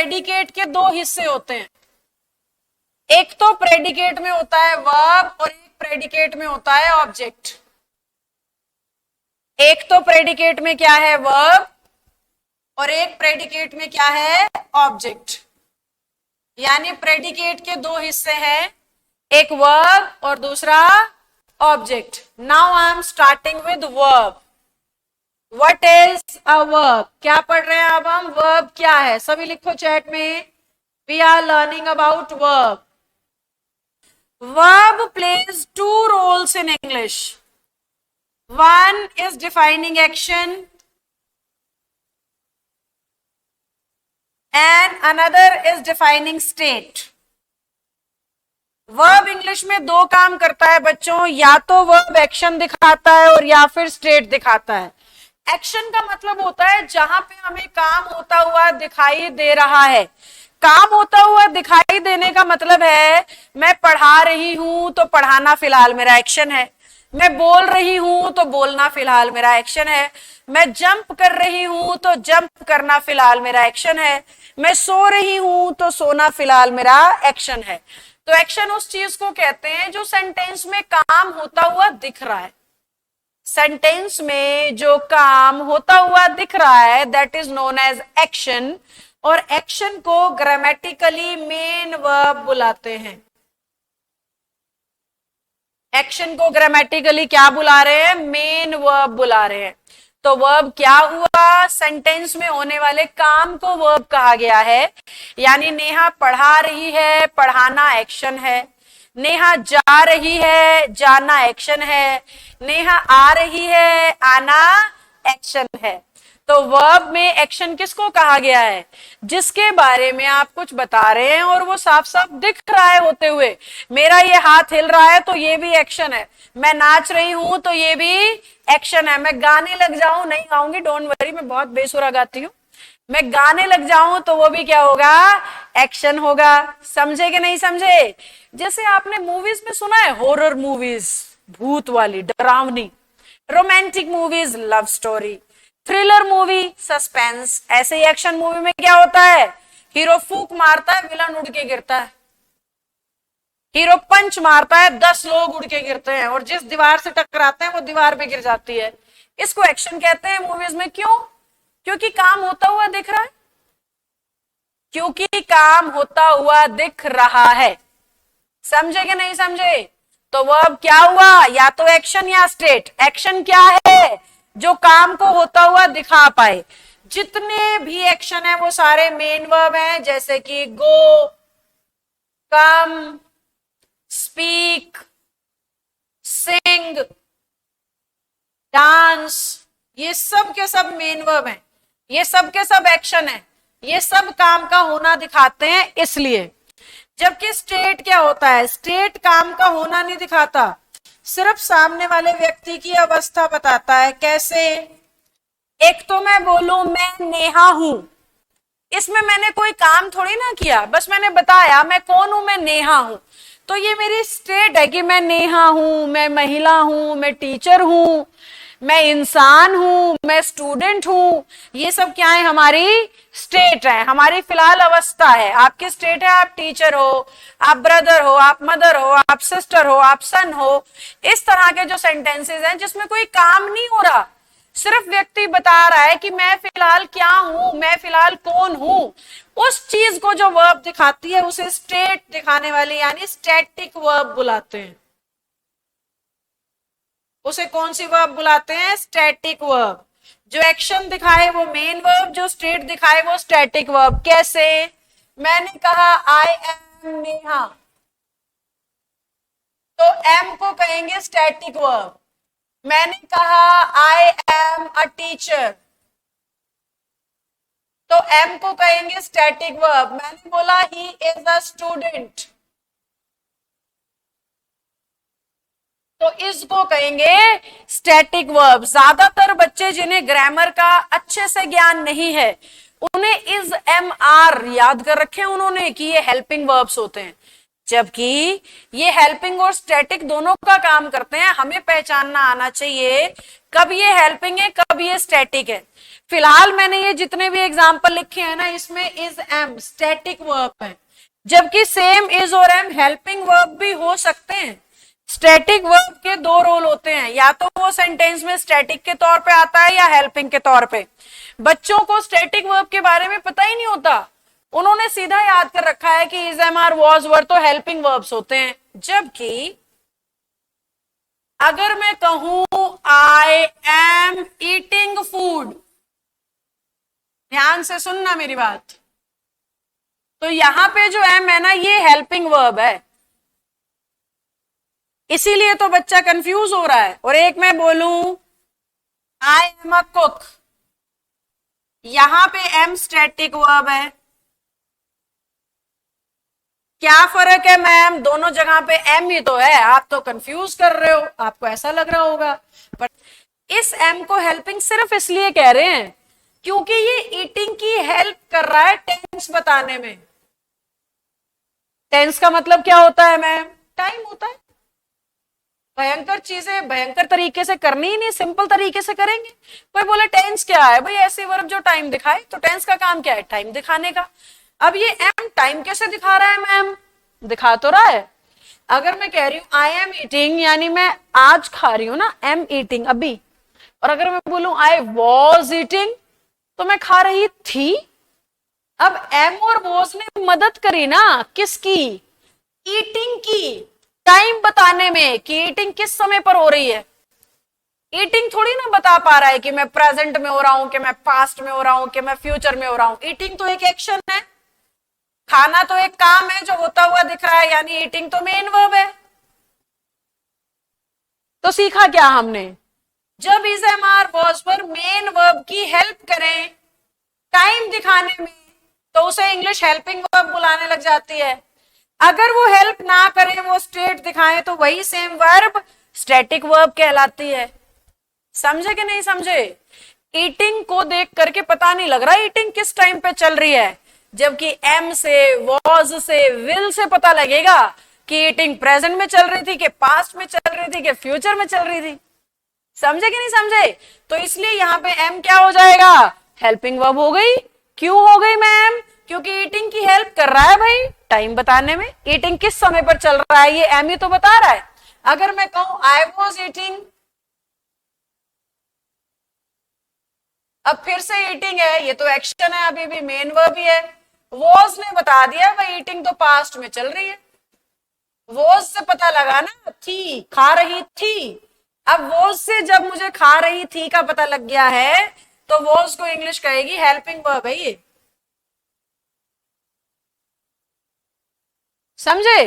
Predicate के दो हिस्से होते हैं, एक तो प्रेडिकेट में होता है वर्ब और एक प्रेडिकेट में होता है ऑब्जेक्ट। एक तो प्रेडिकेट में क्या है, वर्ब, और एक प्रेडिकेट में क्या है, ऑब्जेक्ट। यानी प्रेडिकेट के दो हिस्से हैं, एक वर्ब और दूसरा object. Now I am starting with verb. What is a verb? क्या पढ़ रहे हैं अब हम? वर्ब क्या है? सभी लिखो चैट में, we are learning about verb. Verb plays two roles in English. One is defining action and another is defining state. Verb English में दो काम करता है बच्चों, या तो वर्ब एक्शन दिखाता है और या फिर स्टेट दिखाता है। एक्शन का मतलब होता है जहां पे हमें काम होता हुआ दिखाई दे रहा है। काम होता हुआ दिखाई देने का मतलब है मैं पढ़ा रही हूं तो पढ़ाना फिलहाल मेरा एक्शन है, मैं बोल रही हूं तो बोलना फिलहाल मेरा एक्शन है, मैं जंप कर रही हूं तो जंप करना फिलहाल मेरा एक्शन है, मैं सो रही हूं तो सोना फिलहाल मेरा एक्शन है। तो एक्शन उस चीज को कहते हैं जो सेंटेंस में काम होता हुआ दिख रहा है। सेंटेंस में जो काम होता हुआ दिख रहा है that is known as action, और एक्शन को ग्रामेटिकली मेन वर्ब बुलाते हैं। एक्शन को ग्रामेटिकली क्या बुला रहे हैं? मेन वर्ब बुला रहे हैं। तो वर्ब क्या हुआ? सेंटेंस में होने वाले काम को वर्ब कहा गया है। यानी नेहा पढ़ा रही है, पढ़ाना एक्शन है। नेहा जा रही है, जाना एक्शन है। नेहा आ रही है, आना एक्शन है। तो वर्ब में एक्शन किसको कहा गया है? जिसके बारे में आप कुछ बता रहे हैं और वो साफ साफ दिख रहा है होते हुए। मेरा ये हाथ हिल रहा है तो ये भी एक्शन है, मैं नाच रही हूं तो ये भी एक्शन है, मैं गाने लग जाऊं, नहीं गाऊंगी डोंट वरी, मैं बहुत बेसुरा गाती हूं, मैं गाने लग जाऊं तो वो भी क्या होगा? एक्शन होगा। समझे कि नहीं समझे? जैसे आपने मूवीज में सुना है, हॉरर मूवीज, भूत वाली, डरावनी, romantic movies, love story, thriller movie, suspense. ऐसे ही एक्शन मूवी में क्या होता है? हीरो फूक मारता है, विलन उड़ के गिरता है। हीरो पंच मारता है, 10 लोग उड़ के गिरते हैं, और जिस दीवार से टकराते हैं वो दीवार पे गिर जाती है। इसको एक्शन कहते हैं मूवीज में। क्यों? क्योंकि काम होता हुआ दिख रहा है, क्योंकि काम होता हुआ दिख रहा है। समझे कि नहीं समझे? तो वर्ब क्या हुआ? या तो एक्शन या स्टेट। एक्शन क्या है? जो काम को होता हुआ दिखा पाए। जितने भी एक्शन है वो सारे मेन वर्ब हैं, जैसे कि गो, कम, स्पीक, सिंग, डांस, ये सब के सब मेन वर्ब हैं, ये सब के सब एक्शन है, ये सब काम का होना दिखाते हैं इसलिए। जबकि स्टेट क्या होता है? स्टेट काम का होना नहीं दिखाता, सिर्फ सामने वाले व्यक्ति की अवस्था बताता है। कैसे? एक तो मैं बोलूं मैं नेहा हूं, इसमें मैंने कोई काम थोड़ी ना किया, बस मैंने बताया मैं कौन हूं, मैं नेहा हूं। तो ये मेरी स्टेट है कि मैं नेहा हूं, मैं महिला हूं, मैं टीचर हूं, मैं इंसान हूं, मैं स्टूडेंट हूं। ये सब क्या है? हमारी स्टेट है, हमारी फिलहाल अवस्था है। आपकी स्टेट है, आप टीचर हो, आप ब्रदर हो, आप मदर हो, आप सिस्टर हो, आप सन हो। इस तरह के जो सेंटेंसेस हैं जिसमें कोई काम नहीं हो रहा, सिर्फ व्यक्ति बता रहा है कि मैं फिलहाल क्या हूं, मैं फिलहाल कौन हूं, उस चीज को जो वर्ब दिखाती है उसे स्टेट दिखाने वाली यानी स्टैटिक वर्ब बुलाते हैं। उसे कौन सी वर्ब बुलाते हैं? Static verb. जो एक्शन दिखाए वो मेन वर्ब, जो स्टेट दिखाए वो स्टैटिक वर्ब। कैसे? मैंने कहा आई एम नेहा, तो एम को कहेंगे स्टैटिक वर्ब। मैंने कहा आई एम अ टीचर, तो एम को कहेंगे स्टैटिक वर्ब। मैंने बोला ही इज अ स्टूडेंट, तो इसको कहेंगे स्टैटिक वर्ब। ज्यादातर बच्चे जिन्हें ग्रामर का अच्छे से ज्ञान नहीं है उन्हें इज एम आर याद कर रखे हैं उन्होंने कि ये हेल्पिंग वर्ब्स होते हैं। जबकि ये हेल्पिंग और स्टैटिक दोनों का काम करते हैं। हमें पहचानना आना चाहिए कब ये हेल्पिंग है, कब ये स्टैटिक है। फिलहाल मैंने ये जितने भी एग्जाम्पल लिखे हैं ना, इसमें इज एम स्टैटिक वर्ब है, जबकि सेम इज और एम हेल्पिंग वर्ब भी हो सकते हैं। स्टैटिक वर्ब के दो रोल होते हैं, या तो वो सेंटेंस में स्टैटिक के तौर पे आता है या हेल्पिंग के तौर पे। बच्चों को स्टैटिक वर्ब के बारे में पता ही नहीं होता, उन्होंने सीधा याद कर रखा है कि is am are was were तो हेल्पिंग वर्ब्स होते हैं। जबकि अगर मैं कहूं आई एम ईटिंग फूड, ध्यान से सुनना मेरी बात, तो यहां पे जो एम है ना, ये हेल्पिंग वर्ब है, इसीलिए तो बच्चा कंफ्यूज हो रहा है। और एक मैं बोलूं आई एम अ कुक, यहां पे एम स्टैटिक वर्ब है। क्या फर्क है मैम, दोनों जगह पे एम ही तो है, आप तो कंफ्यूज कर रहे हो, आपको ऐसा लग रहा होगा। पर इस एम को हेल्पिंग सिर्फ इसलिए कह रहे हैं क्योंकि ये ईटिंग की हेल्प कर रहा है टेंस बताने में। टेंस का मतलब क्या होता है मैम, टाइम होता है। भयंकर चीजें भयंकर तरीके से करनी ही नहीं, सिंपल तरीके से करेंगे। कोई बोले टेंस क्या है, भाई ऐसी वर्ब जो टाइम दिखाए, तो टेंस का काम क्या है, टाइम दिखाने का। अब ये एम टाइम कैसे दिखा रहा है मैम, दिखा तो रहा है। अगर मैं कह रही हूं आई एम ईटिंग, यानी मैं आज खा रही हूं ना, एम ईटिंग अभी। और अगर मैं बोलूं आई वॉज ईटिंग, तो मैं खा रही थी। अब एम और वॉज ने मदद करी ना, किसकी, ईटिंग की, टाइम बताने में कि ईटिंग किस समय पर हो रही है। ईटिंग थोड़ी ना बता पा रहा है कि मैं प्रेजेंट में हो रहा हूं, कि मैं पास्ट में हो रहा हूं, कि मैं फ्यूचर में हो रहा हूं। ईटिंग तो एक एक्शन है, खाना तो एक काम है जो होता हुआ दिख रहा है, यानी ईटिंग तो मेन वर्ब है। तो सीखा क्या हमने, जब इज एम आर वॉज पर मेन वर्ब की हेल्प करें टाइम दिखाने में, तो उसे इंग्लिश हेल्पिंग वर्ब बुलाने लग जाती है। अगर वो हेल्प ना करें, वो स्टेट दिखाएं, तो वही सेम वर्ब स्टैटिक वर्ब कहलाती है। समझे कि नहीं समझे। ईटिंग को देख करके पता नहीं लग रहा ईटिंग किस टाइम पे चल रही है, जबकि एम से, वॉज से, विल से पता लगेगा कि ईटिंग प्रेजेंट में चल रही थी, कि पास्ट में चल रही थी, कि फ्यूचर में चल रही थी। समझे कि नहीं समझे। तो इसलिए यहां पे एम क्या हो जाएगा, हेल्पिंग वर्ब हो गई। क्यों हो गई मैम, क्योंकि ईटिंग की हेल्प कर रहा है भाई टाइम बताने में। ईटिंग किस समय पर चल रहा है, ये एम ही तो बता रहा है। अगर मैं कहूं आई वॉज ईटिंग, अब फिर से ईटिंग है, ये तो एक्शन है, अभी भी मेन वर्ब ही है। वॉज ने बता दिया भाई ईटिंग तो पास्ट में चल रही है। वॉज से पता लगा ना, थी, खा रही थी। अब वॉज से जब मुझे खा रही थी का पता लग गया है, तो वॉज को इंग्लिश कहेगी हेल्पिंग वर्ब है ये। समझे।